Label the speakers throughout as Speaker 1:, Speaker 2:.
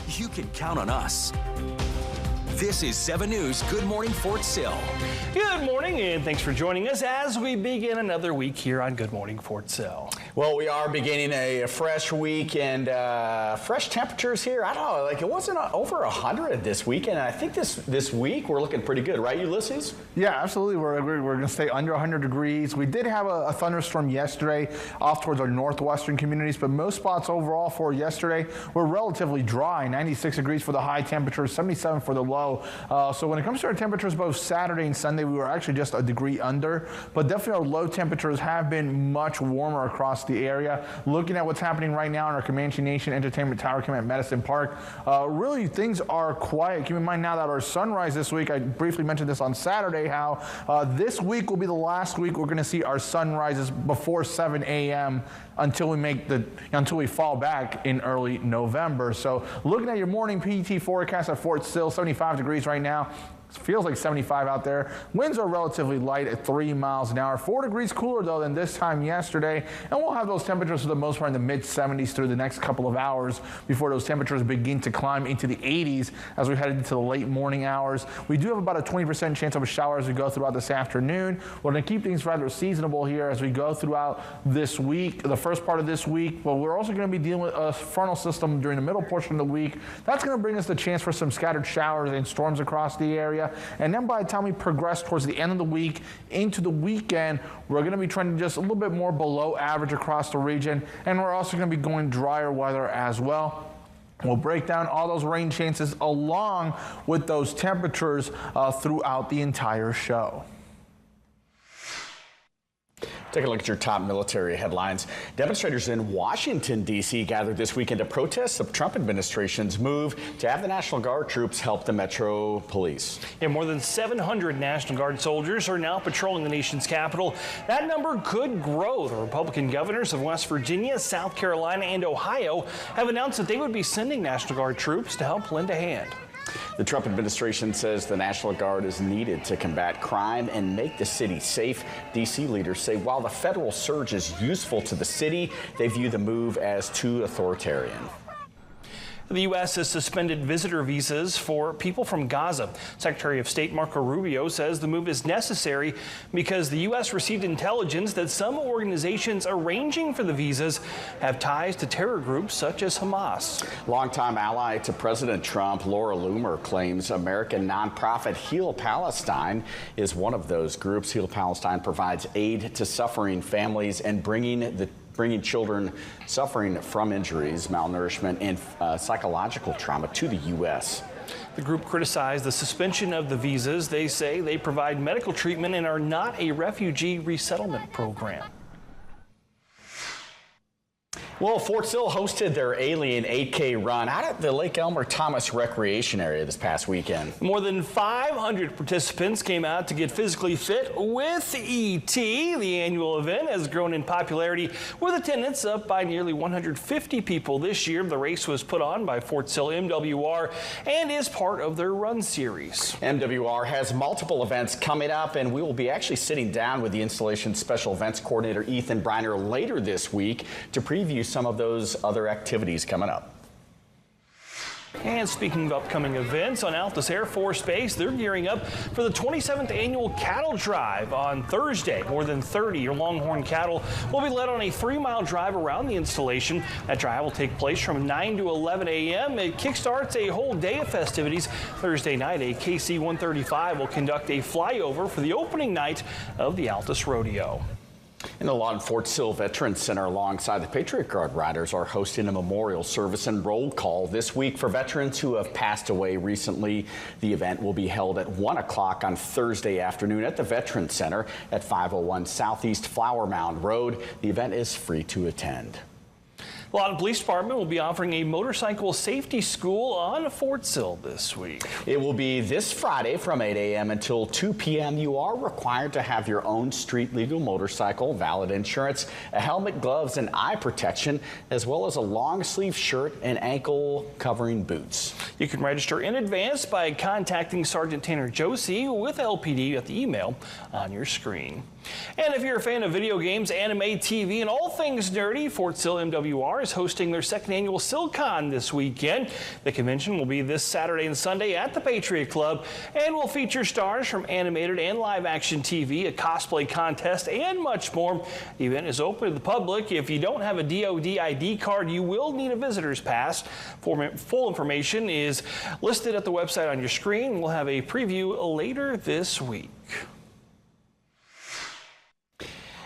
Speaker 1: you can count on us. This is 7 News Good Morning Fort Sill.
Speaker 2: Good morning, and thanks for joining us as we begin another week here on Good Morning Fort Sill.
Speaker 3: Well, we are beginning a fresh week and fresh temperatures here. I don't know, like it wasn't over 100 this weekend. I think this week we're looking pretty good, right, Ulysses?
Speaker 4: Yeah, absolutely. We're going to stay under 100 degrees. We did have a thunderstorm yesterday off towards our northwestern communities, but most spots overall for yesterday were relatively dry. 96 degrees for the high temperature, 77 for the low. So when it comes to our temperatures, both Saturday and Sunday, we were actually just a degree under, but definitely our low temperatures have been much warmer across the area. Looking at what's happening right now in our Comanche Nation Entertainment Tower Cam at Medicine Park, really things are quiet. Keep in mind now that our sunrise this week, I briefly mentioned this on Saturday, how this week will be the last week we're going to see our sunrises before 7 a.m. until we fall back in early November. So looking at your morning PET forecast at Fort Sill, 75 degrees right now. It feels like 75 out there. Winds are relatively light at 3 miles an hour. 4 degrees cooler, though, than this time yesterday. And we'll have those temperatures for the most part in the mid-70s through the next couple of hours before those temperatures begin to climb into the 80s as we head into the late morning hours. We do have about a 20% chance of a shower as we go throughout this afternoon. We're going to keep things rather seasonable here as we go throughout this week, the first part of this week. But we're also going to be dealing with a frontal system during the middle portion of the week. That's going to bring us the chance for some scattered showers and storms across the area. And then by the time we progress towards the end of the week into the weekend, we're going to be trending just a little bit more below average across the region. And we're also going to be going drier weather as well. We'll break down all those rain chances along with those temperatures throughout the entire show.
Speaker 3: Take a look at your top military headlines. Demonstrators in Washington, D.C. gathered this weekend to protest the Trump administration's move to have the National Guard troops help the Metro Police.
Speaker 2: Yeah, more than 700 National Guard soldiers are now patrolling the nation's capital. That number could grow. The Republican governors of West Virginia, South Carolina, and Ohio have announced that they would be sending National Guard troops to help lend a hand.
Speaker 3: The Trump administration says the National Guard is needed to combat crime and make the city safe. D.C. leaders say while the federal surge is useful to the city, they view the move as too authoritarian.
Speaker 2: The U.S. has suspended visitor visas for people from Gaza. Secretary of State Marco Rubio says the move is necessary because the U.S. received intelligence that some organizations arranging for the visas have ties to terror groups such as Hamas.
Speaker 3: Longtime ally to President Trump, Laura Loomer, claims American nonprofit Heal Palestine is one of those groups. Heal Palestine provides aid to suffering families and bringing children suffering from injuries, malnourishment, and psychological trauma to the U.S.
Speaker 2: The group criticized the suspension of the visas. They say they provide medical treatment and are not a refugee resettlement program.
Speaker 3: Well, Fort Sill hosted their Alien 8K run out at the Lake Elmer Thomas Recreation Area this past weekend.
Speaker 2: More than 500 participants came out to get physically fit with ET. The annual event has grown in popularity with attendance up by nearly 150 people this year. The race was put on by Fort Sill MWR and is part of their run series.
Speaker 3: MWR has multiple events coming up, and we will be actually sitting down with the installation special events coordinator Ethan Briner later this week to preview some of those other activities coming up.
Speaker 2: And speaking of upcoming events, on Altus Air Force Base, they're gearing up for the 27th annual cattle drive on Thursday. More than 30 Longhorn cattle will be led on a 3-mile drive around the installation. That drive will take place from 9 to 11 a.m. It kickstarts a whole day of festivities. Thursday night, a KC-135 will conduct a flyover for the opening night of the Altus Rodeo.
Speaker 3: And the Lawton Fort Sill Veterans Center alongside the Patriot Guard Riders are hosting a memorial service and roll call this week for veterans who have passed away recently. The event will be held at 1 o'clock on Thursday afternoon at the Veterans Center at 501 Southeast Flower Mound Road. The event is free to attend.
Speaker 2: The Lawton Police Department will be offering a motorcycle safety school on Fort Sill this week.
Speaker 3: It will be this Friday from 8 a.m. until 2 p.m. You are required to have your own street legal motorcycle, valid insurance, a helmet, gloves, and eye protection, as well as a long sleeve shirt and ankle covering boots. You can register in advance by contacting Sergeant Tanner Josie with LPD at the email on your screen. And if you're a fan of video games, anime, TV, and all things nerdy, Fort Sill MWR
Speaker 2: WR is hosting their second annual Sill this weekend. The convention will be this Saturday and Sunday at the Patriot Club and will feature stars from animated and live action TV, a cosplay contest, and much more. The event is open to the public. If you don't have a DoD ID card, you will need a visitor's pass. Full information is listed at the website on your screen. We'll have a preview later this week.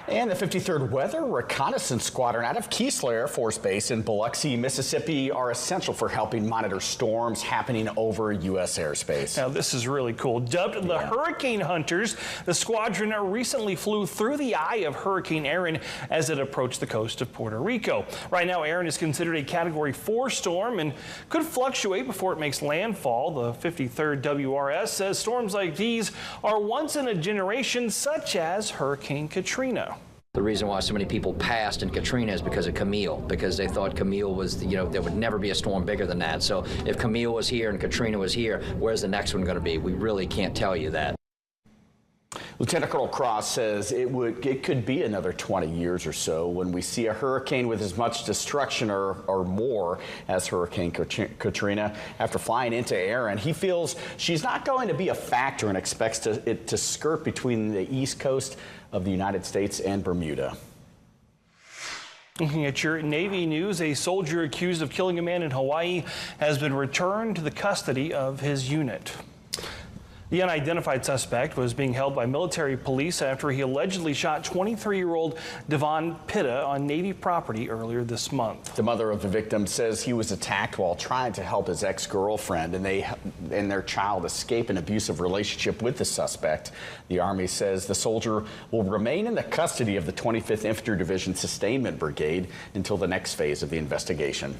Speaker 3: And the 53rd Weather Reconnaissance Squadron out of Keesler Air Force Base in Biloxi, Mississippi are essential for helping monitor storms happening over U.S. airspace.
Speaker 2: Now, this is really cool. Dubbed the Hurricane Hunters, the squadron recently flew through the eye of Hurricane Erin as it approached the coast of Puerto Rico. Right now, Erin is considered a Category 4 storm and could fluctuate before it makes landfall. The 53rd WRS says storms like these are once in a generation, such as Hurricane Katrina.
Speaker 5: The reason why so many people passed in Katrina is because of Camille, because they thought Camille was, there would never be a storm bigger than that. So if Camille was here and Katrina was here, where's the next one going to be? We really can't tell you that.
Speaker 3: Lieutenant Colonel Cross says it could be another 20 years or so when we see a hurricane with as much destruction or more as Hurricane Katrina. After flying into Erin, he feels she's not going to be a factor and expects it to skirt between the east coast of the United States and Bermuda.
Speaker 2: Looking at your Navy news, a soldier accused of killing a man in Hawaii has been returned to the custody of his unit. The unidentified suspect was being held by military police after he allegedly shot 23-year-old Devon Pitta on Navy property earlier this month.
Speaker 3: The mother of the victim says he was attacked while trying to help his ex-girlfriend and their child escape an abusive relationship with the suspect. The Army says the soldier will remain in the custody of the 25th Infantry Division Sustainment Brigade until the next phase of the investigation.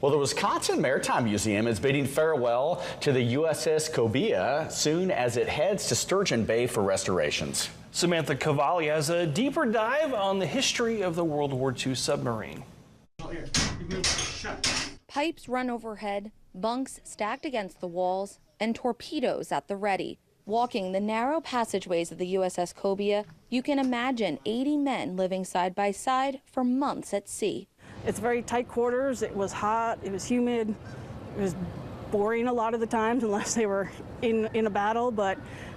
Speaker 3: Well, the Wisconsin Maritime Museum is bidding farewell to the USS Cobia soon as it heads to Sturgeon Bay for restorations.
Speaker 2: Samantha Cavalli has a deeper dive on the history of the World War II submarine.
Speaker 6: Pipes run overhead, bunks stacked against the walls, and torpedoes at the ready. Walking the narrow passageways of the USS Cobia, you can imagine 80 men living side by side for months at sea.
Speaker 7: It's very tight quarters. It was hot, it was humid, it was boring a lot of the times unless they were in a battle,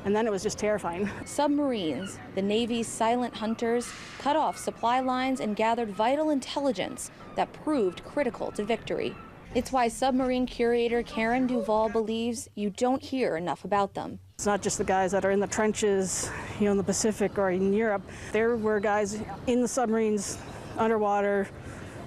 Speaker 7: and then it was just terrifying.
Speaker 6: Submarines, the Navy's silent hunters, cut off supply lines and gathered vital intelligence that proved critical to victory. It's why submarine curator Karen Duvall believes you don't hear enough about them.
Speaker 7: It's not just the guys that are in the trenches, in the Pacific or in Europe. There were guys in the submarines, underwater,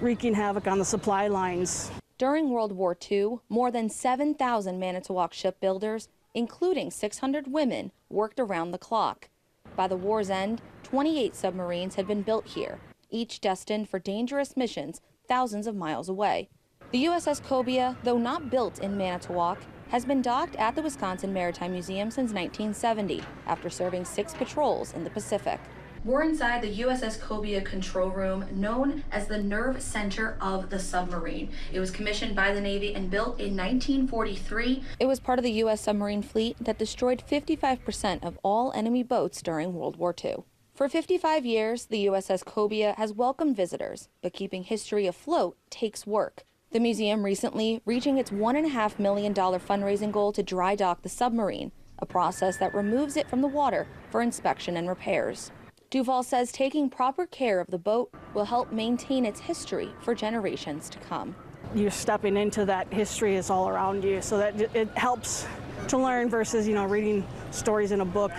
Speaker 7: wreaking havoc on the supply lines.
Speaker 6: During World War II, more than 7,000 Manitowoc shipbuilders, including 600 women, worked around the clock. By the war's end, 28 submarines had been built here, each destined for dangerous missions thousands of miles away. The USS Cobia, though not built in Manitowoc, has been docked at the Wisconsin Maritime Museum since 1970, after serving 6 patrols in the Pacific. We're inside the USS Cobia control room, known as the nerve center of the submarine. It was commissioned by the Navy and built in 1943. It was part of the U.S. submarine fleet that destroyed 55% of all enemy boats during World War II. For 55 years, the USS Cobia has welcomed visitors, but keeping history afloat takes work. The museum recently reaching its $1.5 million fundraising goal to dry dock the submarine, a process that removes it from the water for inspection and repairs. Duvall says taking proper care of the boat will help maintain its history for generations to come.
Speaker 7: You're stepping into that history is all around you, so that it helps to learn versus, reading stories in a book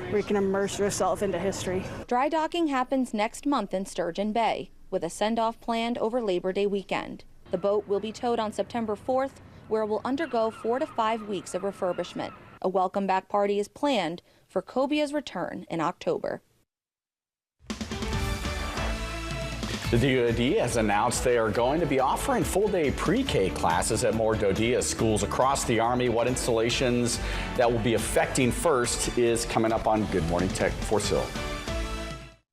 Speaker 7: where you can immerse yourself into history.
Speaker 6: Dry docking happens next month in Sturgeon Bay, with a send-off planned over Labor Day weekend. The boat will be towed on September 4th, where it will undergo 4 to 5 weeks of refurbishment. A welcome back party is planned for Cobia's return in October.
Speaker 3: The DoD has announced they are going to be offering full-day pre-K classes at more DoD schools across the Army. What installations that will be affecting first is coming up on Good Morning Tech for Sill.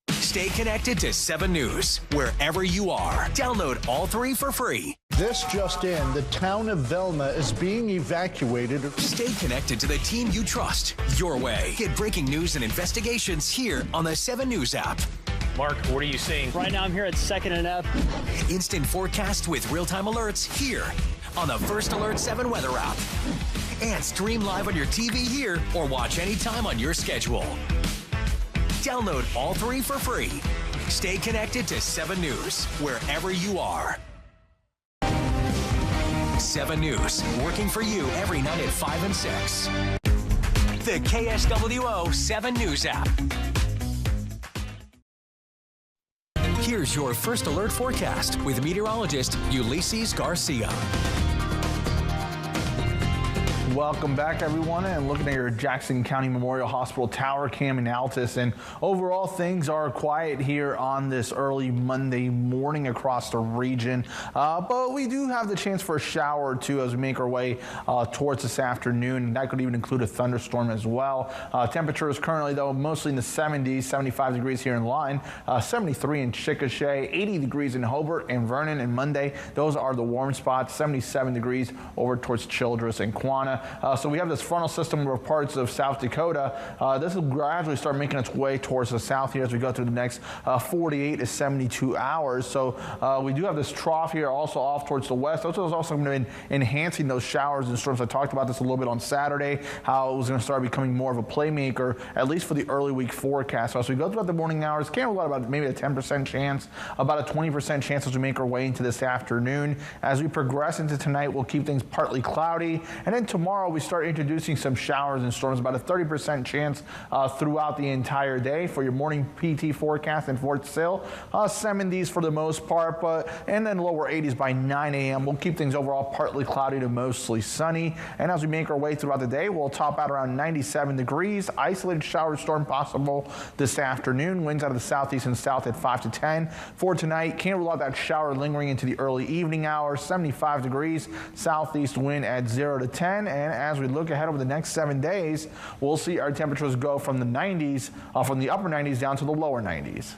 Speaker 1: Stay connected to 7 News wherever you are. Download all 3 for free.
Speaker 8: This just in, the town of Velma is being evacuated.
Speaker 1: Stay connected to the team you trust your way. Get breaking news and investigations here on the 7 News app.
Speaker 2: Mark, what are you seeing?
Speaker 9: Right now I'm here at 2nd and F.
Speaker 1: Instant forecast with real-time alerts here on the First Alert 7 weather app. And stream live on your TV here or watch anytime on your schedule. Download all 3 for free. Stay connected to 7 News wherever you are. 7 News, working for you every night at 5 and 6. The KSWO 7 News app. Here's your First Alert forecast with meteorologist Ulysses Garcia.
Speaker 4: Welcome back, everyone, and looking at your Jackson County Memorial Hospital tower cam in Altus, and overall things are quiet here on this early Monday morning across the region, but we do have the chance for a shower or two as we make our way towards this afternoon, and that could even include a thunderstorm as well. Temperatures currently, though, mostly in the 70s, 75 degrees here in Line, 73 in Chickasha, 80 degrees in Hobart and Vernon, and Monday, those are the warm spots, 77 degrees over towards Childress and Quanah. So we have this frontal system over parts of South Dakota. This will gradually start making its way towards the south here as we go through the next 48 to 72 hours. So we do have this trough here also off towards the west. Those are also going to be enhancing those showers and storms. I talked about this a little bit on Saturday, how it was going to start becoming more of a playmaker, at least for the early week forecast. So as we go throughout the morning hours, can't rule out about maybe a 10% chance, about a 20% chance as we make our way into this afternoon. As we progress into tonight, we'll keep things partly cloudy, and then tomorrow we start introducing some showers and storms, about a 30% chance throughout the entire day. For your morning PT forecast in Fort Sill, 70s for the most part, and then lower 80s by 9 a.m. We'll keep things overall partly cloudy to mostly sunny, and as we make our way throughout the day, we'll top out around 97 degrees. Isolated shower storm possible this afternoon. Winds out of the southeast and south at 5 to 10. For tonight, can't rule out that shower lingering into the early evening hours. 75 degrees, southeast wind at 0 to 10, and as we look ahead over the next 7 days, we'll see our temperatures go from the 90s, from the upper 90s down to the lower 90s.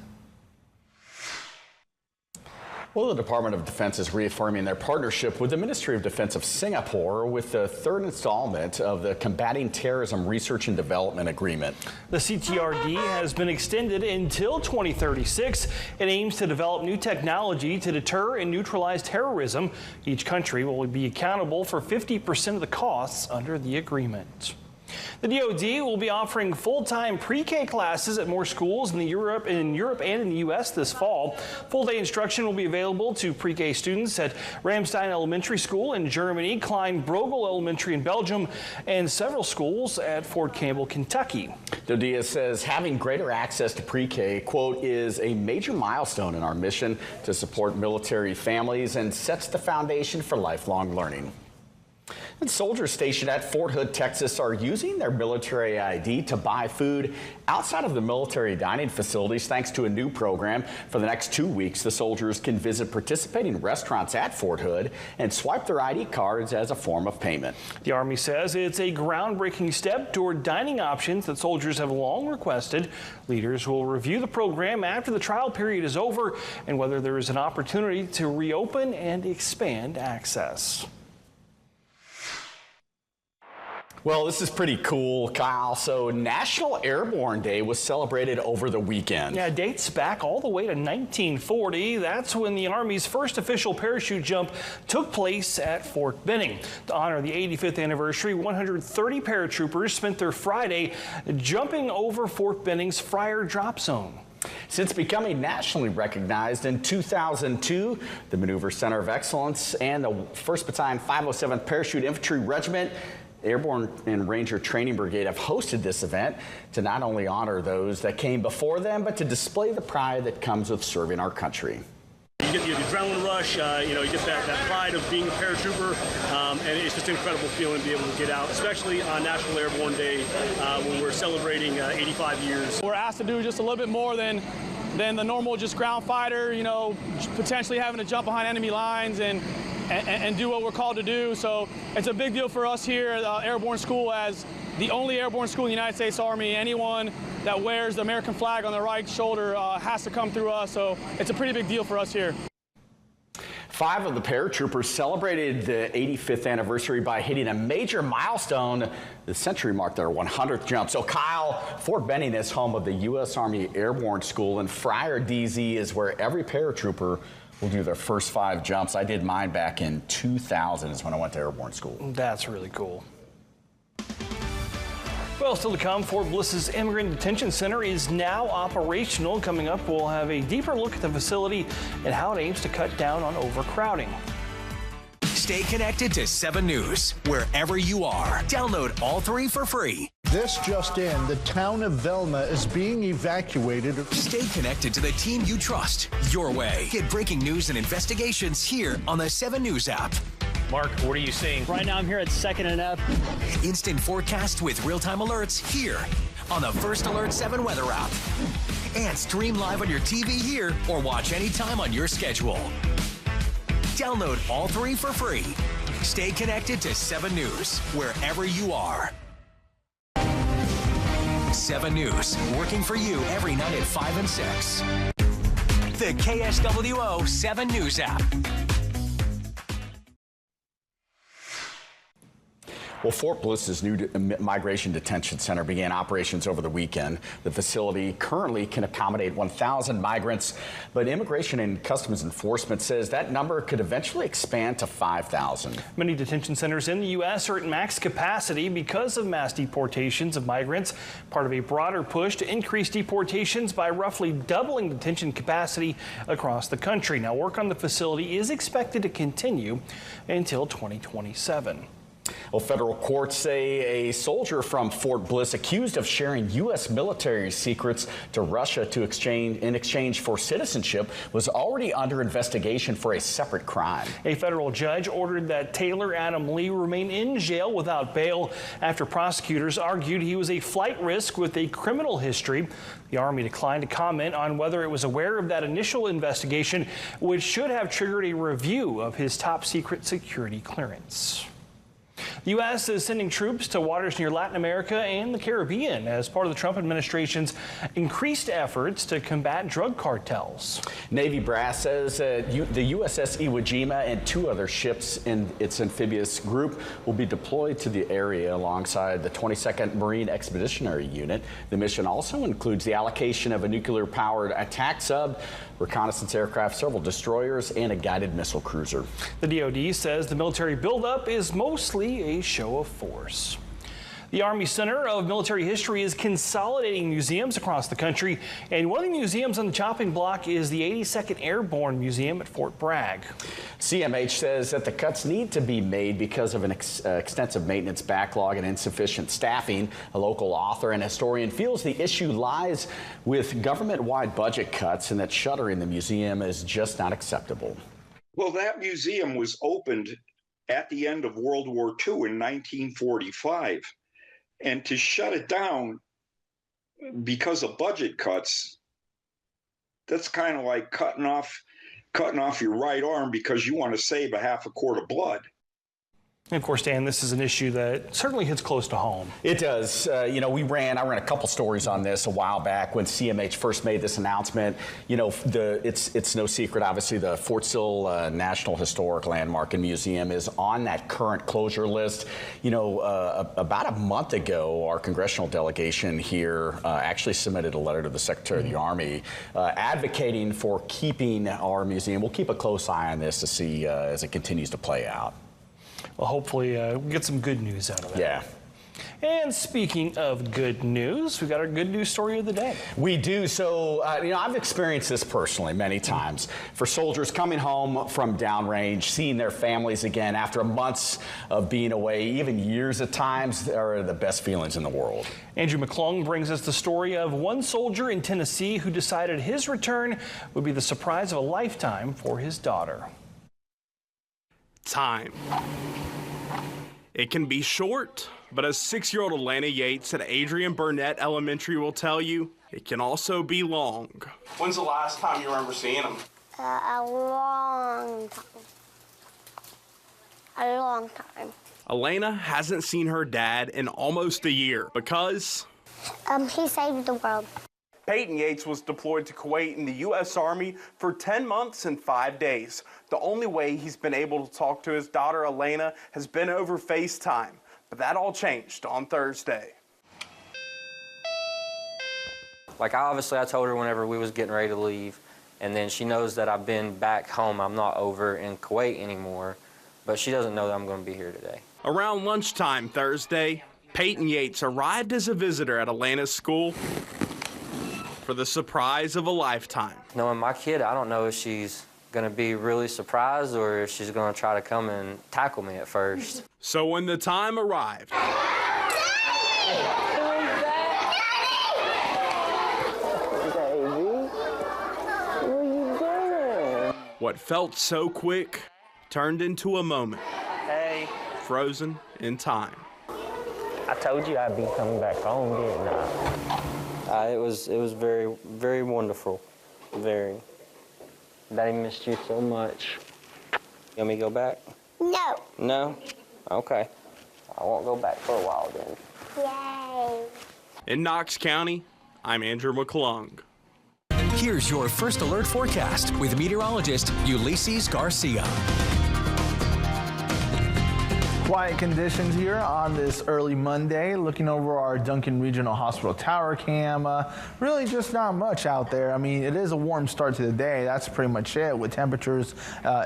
Speaker 3: Well, the Department of Defense is reaffirming their partnership with the Ministry of Defense of Singapore with the 3rd installment of the Combating Terrorism Research and Development Agreement.
Speaker 2: The CTRD has been extended until 2036. It aims to develop new technology to deter and neutralize terrorism. Each country will be accountable for 50% of the costs under the agreement. The DoD will be offering full-time pre-K classes at more schools in Europe and in the U.S. this fall. Full-day instruction will be available to pre-K students at Ramstein Elementary School in Germany, Klein-Brogel Elementary in Belgium, and several schools at Fort Campbell, Kentucky.
Speaker 3: DoD says having greater access to pre-K, quote, is a major milestone in our mission to support military families and sets the foundation for lifelong learning. And soldiers stationed at Fort Hood, Texas are using their military ID to buy food outside of the military dining facilities thanks to a new program. For the next 2 weeks, the soldiers can visit participating restaurants at Fort Hood and swipe their ID cards as a form of payment.
Speaker 2: The Army says it's a groundbreaking step toward dining options that soldiers have long requested. Leaders will review the program after the trial period is over and whether there is an opportunity to reopen and expand access.
Speaker 3: Well, this is pretty cool, Kyle. So National Airborne Day was celebrated over the weekend.
Speaker 2: Yeah, it dates back all the way to 1940. That's when the Army's first official parachute jump took place at Fort Benning. To honor the 85th anniversary, 130 paratroopers spent their Friday jumping over Fort Benning's Friar Drop Zone.
Speaker 3: Since becoming nationally recognized in 2002, the Maneuver Center of Excellence and the 1st Battalion 507th Parachute Infantry Regiment, the Airborne and Ranger Training Brigade have hosted this event to not only honor those that came before them, but to display the pride that comes with serving our country.
Speaker 10: You get the adrenaline rush, you get that pride of being a paratrooper, and it's just an incredible feeling to be able to get out, especially on National Airborne Day when we're celebrating 85 years.
Speaker 11: We're asked to do just a little bit more than the normal just ground fighter, potentially having to jump behind enemy lines and do what we're called to do. So it's a big deal for us here at Airborne School as the only airborne school in the United States Army. Anyone that wears the American flag on their right shoulder has to come through us. So it's a pretty big deal for us here.
Speaker 3: 5 of the paratroopers celebrated the 85th anniversary by hitting a major milestone. The century marked their 100th jump. So Kyle, Fort Benning is home of the U.S. Army Airborne School, and Fryer DZ is where every paratrooper will do their first 5 jumps. I did mine back in 2000 is when I went to Airborne School.
Speaker 2: That's really cool. Well, still to come, Fort Bliss's Immigrant Detention Center is now operational. Coming up, we'll have a deeper look at the facility and how it aims to cut down on overcrowding.
Speaker 1: Stay connected to 7 News wherever you are. Download all 3 for free.
Speaker 8: This just in, the town of Velma is being evacuated.
Speaker 1: Stay connected to the team you trust your way. Get breaking news and investigations here on the 7 News app.
Speaker 9: Mark, what are you seeing? Right now I'm here at 2nd and F.
Speaker 1: Instant forecast with real-time alerts here on the First Alert 7 weather app. And stream live on your TV here or watch anytime on your schedule. Download all 3 for free. Stay connected to 7 News wherever you are. 7 News, working for you every night at 5 and 6. The KSWO 7 News app.
Speaker 3: Well, Fort Bliss's new Migration Detention Center began operations over the weekend. The facility currently can accommodate 1,000 migrants, but Immigration and Customs Enforcement says that number could eventually expand to 5,000.
Speaker 2: Many detention centers in the U.S. are at max capacity because of mass deportations of migrants, part of a broader push to increase deportations by roughly doubling detention capacity across the country. Now, work on the facility is expected to continue until 2027.
Speaker 3: Well, federal courts say a soldier from Fort Bliss accused of sharing U.S. military secrets to Russia in exchange for citizenship was already under investigation for a separate crime.
Speaker 2: A federal judge ordered that Taylor Adam Lee remain in jail without bail after prosecutors argued he was a flight risk with a criminal history. The Army declined to comment on whether it was aware of that initial investigation, which should have triggered a review of his top secret security clearance. The U.S. is sending troops to waters near Latin America and the Caribbean as part of the Trump administration's increased efforts to combat drug cartels.
Speaker 3: Navy brass says the USS Iwo Jima and 2 other ships in its amphibious group will be deployed to the area alongside the 22nd Marine Expeditionary Unit. The mission also includes the allocation of a nuclear-powered attack sub, reconnaissance aircraft, several destroyers, and a guided missile cruiser.
Speaker 2: The DoD says the military buildup is mostly a show of force. The Army Center of Military History is consolidating museums across the country, and one of the museums on the chopping block is the 82nd Airborne Museum at Fort Bragg.
Speaker 3: CMH says that the cuts need to be made because of an extensive maintenance backlog and insufficient staffing. A local author and historian feels the issue lies with government-wide budget cuts and that shuttering the museum is just not acceptable.
Speaker 12: Well, that museum was opened at the end of World War II in 1945. And to shut it down because of budget cuts, that's kind of like cutting off your right arm because you want to save a half a quart of blood.
Speaker 2: And of course, Dan, this is an issue that certainly hits close to home.
Speaker 3: It does. I ran a couple stories on this a while back when CMH first made this announcement. It's no secret, obviously, the Fort Sill National Historic Landmark and Museum is on that current closure list. About a month ago, our congressional delegation here actually submitted a letter to the Secretary of the Army advocating for keeping our museum. We'll keep a close eye on this to see as it continues to play out.
Speaker 2: Well, hopefully we'll get some good news out of that.
Speaker 3: Yeah.
Speaker 2: And speaking of good news, we got our good news story of the day.
Speaker 3: We do. So, I've experienced this personally many times. For soldiers coming home from downrange, seeing their families again after months of being away, even years at times, are the best feelings in the world.
Speaker 2: Andrew McClung brings us the story of one soldier in Tennessee who decided his return would be the surprise of a lifetime for his daughter.
Speaker 13: Time. It can be short, but as 6-year-old Alana Yates at Adrian Burnett Elementary will tell you, it can also be long. When's the last time you remember seeing him?
Speaker 14: A long time. A long time.
Speaker 13: Alana hasn't seen her dad in almost a year because...
Speaker 14: He saved the world.
Speaker 13: Peyton Yates was deployed to Kuwait in the U.S. Army for 10 months and 5 days. The only way he's been able to talk to his daughter Elena has been over FaceTime, but that all changed on Thursday.
Speaker 15: Like, I told her whenever we was getting ready to leave, and then she knows that I've been back home. I'm not over in Kuwait anymore, but she doesn't know that I'm going to be here today.
Speaker 13: Around lunchtime Thursday, Peyton Yates arrived as a visitor at Elena's school for the surprise of a lifetime.
Speaker 15: Knowing my kid, I don't know if she's going to be really surprised or if she's going to try to come and tackle me at first.
Speaker 13: So when the time arrived, what felt so quick turned into a moment.
Speaker 15: Hey.
Speaker 13: Frozen in time.
Speaker 16: I told you I'd be coming back home, didn't I?
Speaker 15: It was very, very wonderful. Very. Daddy missed you so much. You want me to go back?
Speaker 14: No.
Speaker 15: No? Okay. I won't go back for a while then.
Speaker 14: Yay.
Speaker 13: In Knox County, I'm Andrew McClung.
Speaker 1: Here's your First Alert forecast with meteorologist Ulysses Garcia.
Speaker 4: Quiet conditions here on this early Monday. Looking over our Duncan Regional Hospital tower cam, really just not much out there. I mean, it is a warm start to the day. That's pretty much it, with temperatures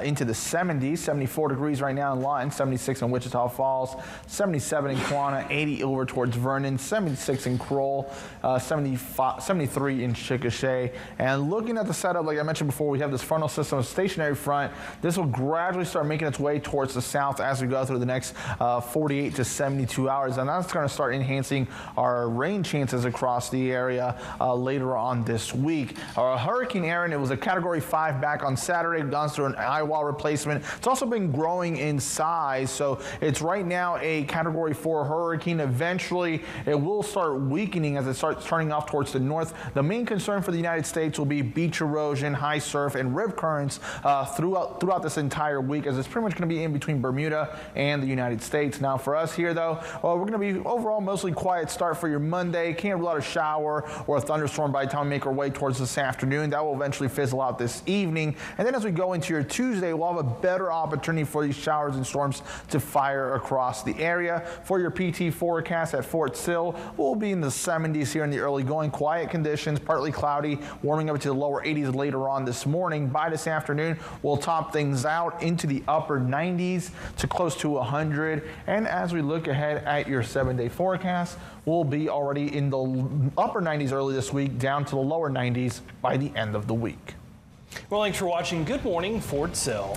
Speaker 4: into the 70s, 74 degrees right now in Lawton, 76 in Wichita Falls, 77 in Quanah, 80 over towards Vernon, 76 in Kroll, 73 in Chickasha. And looking at the setup, like I mentioned before, we have this frontal system, a stationary front. This will gradually start making its way towards the south as we go through the next 48 to 72 hours, and that's going to start enhancing our rain chances across the area later on this week. Hurricane Aaron, it was a Category 5 back on Saturday, gone through an eye wall replacement. It's also been growing in size, so it's right now a Category 4 hurricane. Eventually, it will start weakening as it starts turning off towards the north. The main concern for the United States will be beach erosion, high surf, and rip currents throughout this entire week, as it's pretty much going to be in between Bermuda and the United States. Now for us here though, well, we're going to be overall mostly quiet start for your Monday. Can't rule out a shower or a thunderstorm by the time we make our way towards this afternoon. That will eventually fizzle out this evening. And then as we go into your Tuesday, we'll have a better opportunity for these showers and storms to fire across the area. For your PT forecast at Fort Sill, we'll be in the 70s here in the early going. Quiet conditions, partly cloudy, warming up to the lower 80s later on this morning. By this afternoon, we'll top things out into the upper 90s to close to 100. And as we look ahead at your 7-day forecast, we'll be already in the upper 90s early this week, down to the lower 90s by the end of the week.
Speaker 2: Well, thanks for watching. Good morning, Fort Sill.